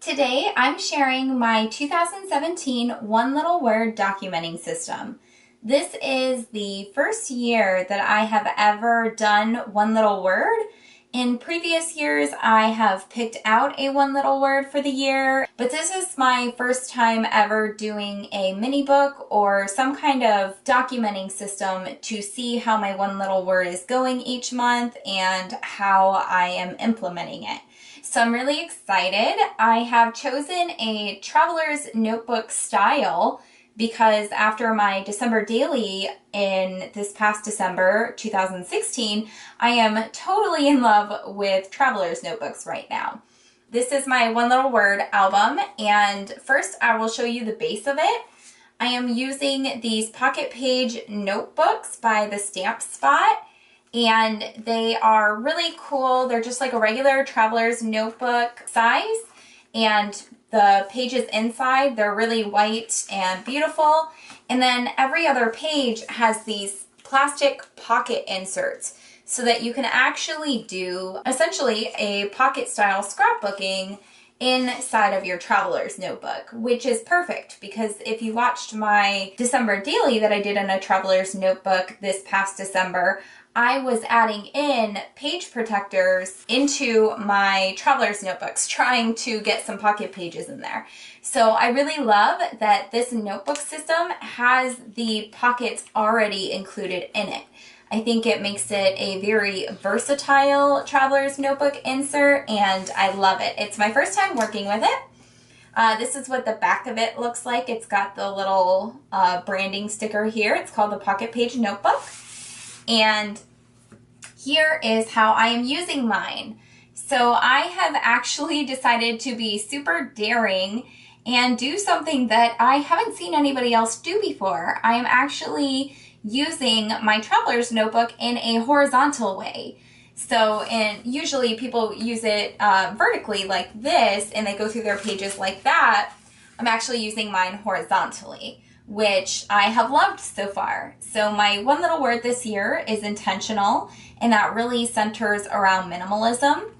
Today, I'm sharing my 2017 One Little Word documenting system. This is the first year that I have ever done One Little Word. In previous years, I have picked out a One Little Word for the year, but this is my first time ever doing a mini book or some kind of documenting system to see how my One Little Word is going each month and how I am implementing it. So I'm really excited. I have chosen a traveler's notebook style because after my December daily in this past December 2016, I am totally in love with traveler's notebooks right now. This is my One Little Word album, and first I will show you the base of it. I am using these pocket page notebooks by the Stamp Spot, and they are really cool. They're just like a regular traveler's notebook size, and the pages inside, they're really white and beautiful. And then every other page has these plastic pocket inserts so that you can actually do essentially a pocket style scrapbooking inside of your traveler's notebook, which is perfect because if you watched my December daily that I did in a traveler's notebook this past December, I was adding in page protectors into my traveler's notebooks, trying to get some pocket pages in there. So I really love that this notebook system has the pockets already included in it. I think it makes it a very versatile traveler's notebook insert, and I love it. It's my first time working with it. This is what the back of it looks like. It's got the little branding sticker here. It's called the Pocket Page Notebook. And here is how I am using mine. So I have actually decided to be super daring and do something that I haven't seen anybody else do before. I am actually using my traveler's notebook in a horizontal way. So, usually people use it vertically like this, and they go through their pages like that. I'm actually using mine horizontally, which I have loved so far. So my One Little Word this year is intentional, and that really centers around minimalism.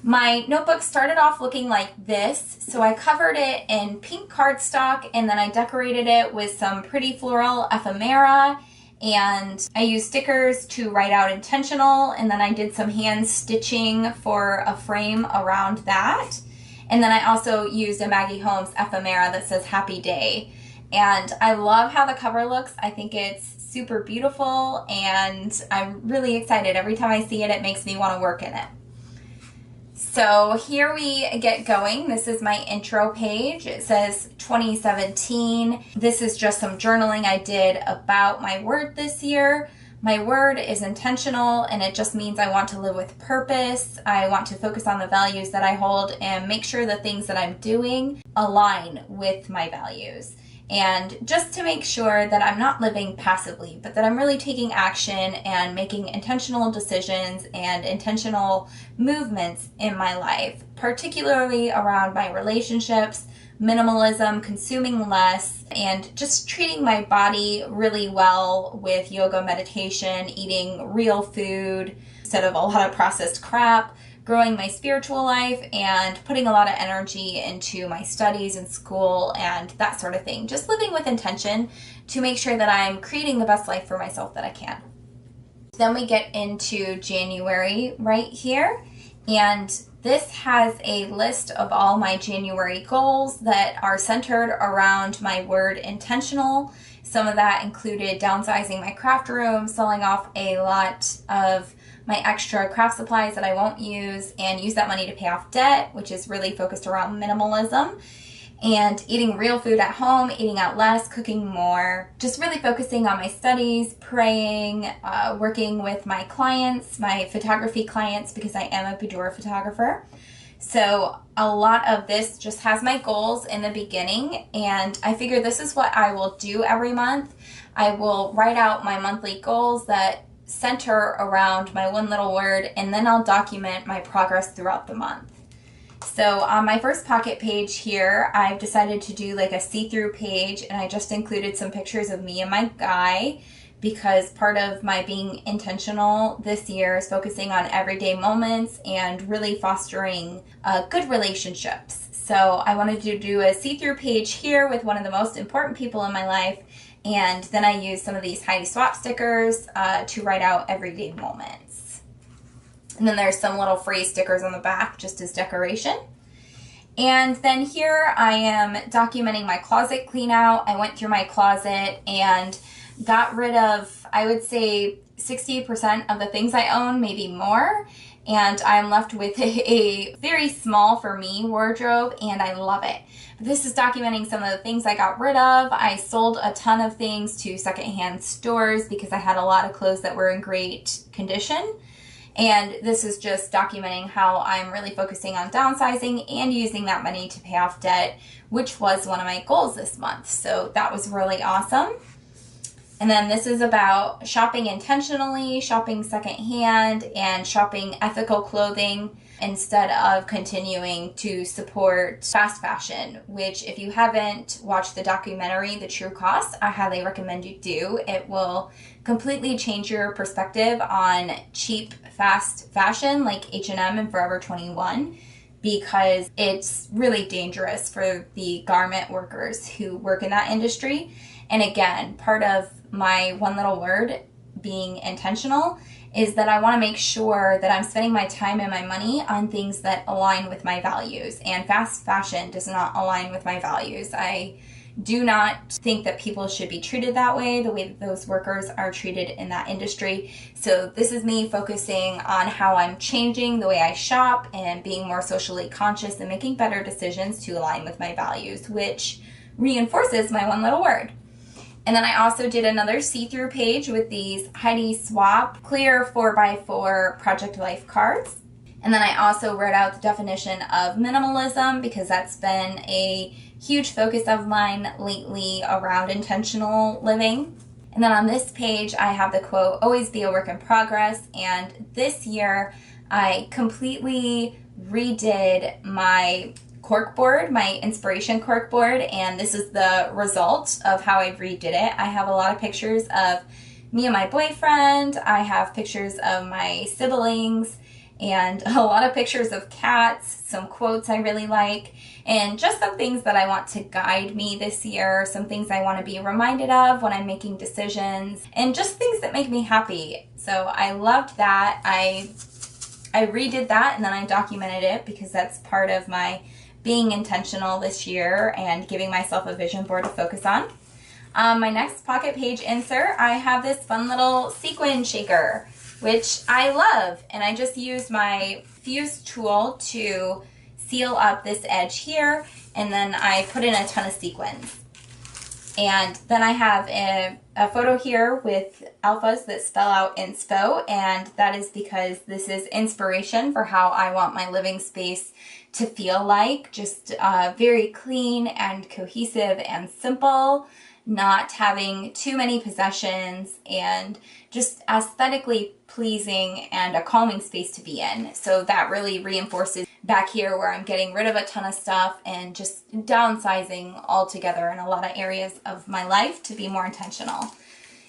My notebook started off looking like this, so I covered it in pink cardstock, and then I decorated it with some pretty floral ephemera, and I used stickers to write out intentional, and then I did some hand stitching for a frame around that. And then I also used a Maggie Holmes ephemera that says Happy Day. And I love how the cover looks. I think it's super beautiful, and I'm really excited. Every time I see it, it makes me want to work in it. So here we get going. This is my intro page. It says 2017. This is just some journaling I did about my word this year. My word is intentional, and it just means I want to live with purpose. I want to focus on the values that I hold and make sure the things that I'm doing align with my values. And just to make sure that I'm not living passively, but that I'm really taking action and making intentional decisions and intentional movements in my life, particularly around my relationships, minimalism, consuming less, and just treating my body really well with yoga, meditation, eating real food instead of a lot of processed crap, growing my spiritual life, and putting a lot of energy into my studies and school and that sort of thing. Just living with intention to make sure that I'm creating the best life for myself that I can. Then we get into January right here, and this has a list of all my January goals that are centered around my word intentional. Some of that included downsizing my craft room, selling off a lot of my extra craft supplies that I won't use, and use that money to pay off debt, which is really focused around minimalism, and eating real food at home, eating out less, cooking more, just really focusing on my studies, praying, working with my clients, my photography clients, because I am a boudoir photographer. So a lot of this just has my goals in the beginning, and I figure this is what I will do every month. I will write out my monthly goals that center around my One Little Word, and then I'll document my progress throughout the month. So on my first pocket page here, I've decided to do like a see-through page, and I just included some pictures of me and my guy because part of my being intentional this year is focusing on everyday moments and really fostering good relationships. So I wanted to do a see-through page here with one of the most important people in my life, and then I used some of these Heidi Swap stickers to write out everyday moments. And then there's some little phrase stickers on the back just as decoration. And then here I am documenting my closet clean out. I went through my closet and got rid of, I would say, 60% of the things I own, maybe more. And I'm left with a very small, for me, wardrobe, and I love it. But this is documenting some of the things I got rid of. I sold a ton of things to secondhand stores because I had a lot of clothes that were in great condition. And this is just documenting how I'm really focusing on downsizing and using that money to pay off debt, which was one of my goals this month. So that was really awesome. And then this is about shopping intentionally, shopping secondhand, and shopping ethical clothing instead of continuing to support fast fashion, which if you haven't watched the documentary, The True Cost, I highly recommend you do. It will completely change your perspective on cheap, fast fashion like H&M and Forever 21, because it's really dangerous for the garment workers who work in that industry. And again, part of my one little word being intentional is that I want to make sure that I'm spending my time and my money on things that align with my values. And fast fashion does not align with my values. I do not think that people should be treated that way that those workers are treated in that industry. So this is me focusing on how I'm changing the way I shop and being more socially conscious and making better decisions to align with my values, which reinforces my one little word. And then I also did another see-through page with these Heidi Swap clear 4x4 Project Life cards. And then I also wrote out the definition of minimalism because that's been a huge focus of mine lately around intentional living. And then on this page, I have the quote, "Always be a work in progress." And this year, I completely redid my corkboard, my inspiration corkboard, and this is the result of how I redid it. I have a lot of pictures of me and my boyfriend. I have pictures of my siblings and a lot of pictures of cats, some quotes I really like, and just some things that I want to guide me this year, some things I want to be reminded of when I'm making decisions, and just things that make me happy. So I loved that. I redid that and then I documented it because that's part of my being intentional this year and giving myself a vision board to focus on. My next pocket page insert, I have this fun little sequin shaker, which I love. And I just used my fuse tool to seal up this edge here. And then I put in a ton of sequins. And then I have a photo here with alphas that spell out inspo. And that is because this is inspiration for how I want my living space to feel like, just very clean and cohesive and simple, not having too many possessions, and just aesthetically pleasing and a calming space to be in. So that really reinforces back here where I'm getting rid of a ton of stuff and just downsizing altogether in a lot of areas of my life to be more intentional.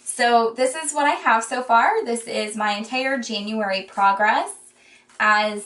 So this is what I have so far. This is my entire January progress. As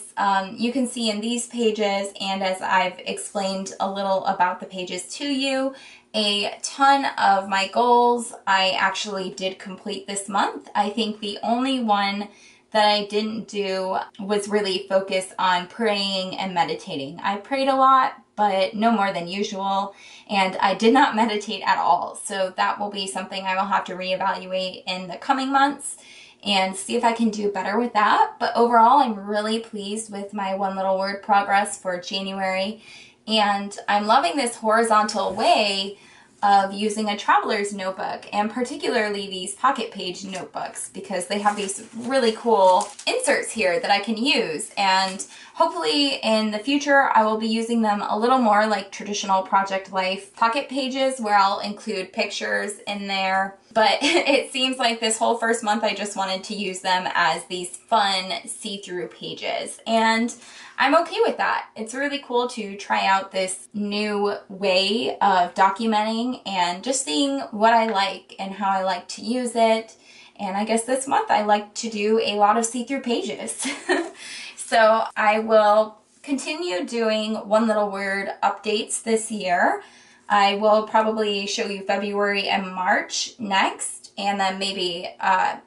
you can see in these pages, and as I've explained a little about the pages to you, a ton of my goals I actually did complete this month. I think the only one that I didn't do was really focus on praying and meditating. I prayed a lot, but no more than usual, and I did not meditate at all. So that will be something I will have to reevaluate in the coming months and see if I can do better with that. But overall, I'm really pleased with my one little word progress for January. And I'm loving this horizontal way of using a traveler's notebook, and particularly these pocket page notebooks, because they have these really cool inserts here that I can use. And hopefully in the future, I will be using them a little more like traditional Project Life pocket pages, where I'll include pictures in there. But it seems like this whole first month, I just wanted to use them as these fun see-through pages. And I'm okay with that. It's really cool to try out this new way of documenting and just seeing what I like and how I like to use it. And I guess this month I like to do a lot of see-through pages. So I will continue doing one little word updates this year. I will probably show you February and March next, and then maybe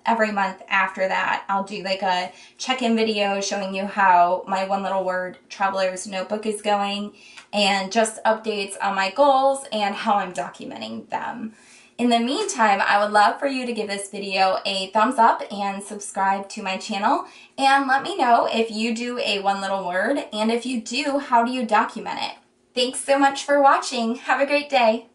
every month after that I'll do like a check-in video showing you how my one little word traveler's notebook is going and just updates on my goals and how I'm documenting them. In the meantime, I would love for you to give this video a thumbs up and subscribe to my channel, and let me know if you do a one little word, and if you do, how do you document it? Thanks so much for watching. Have a great day.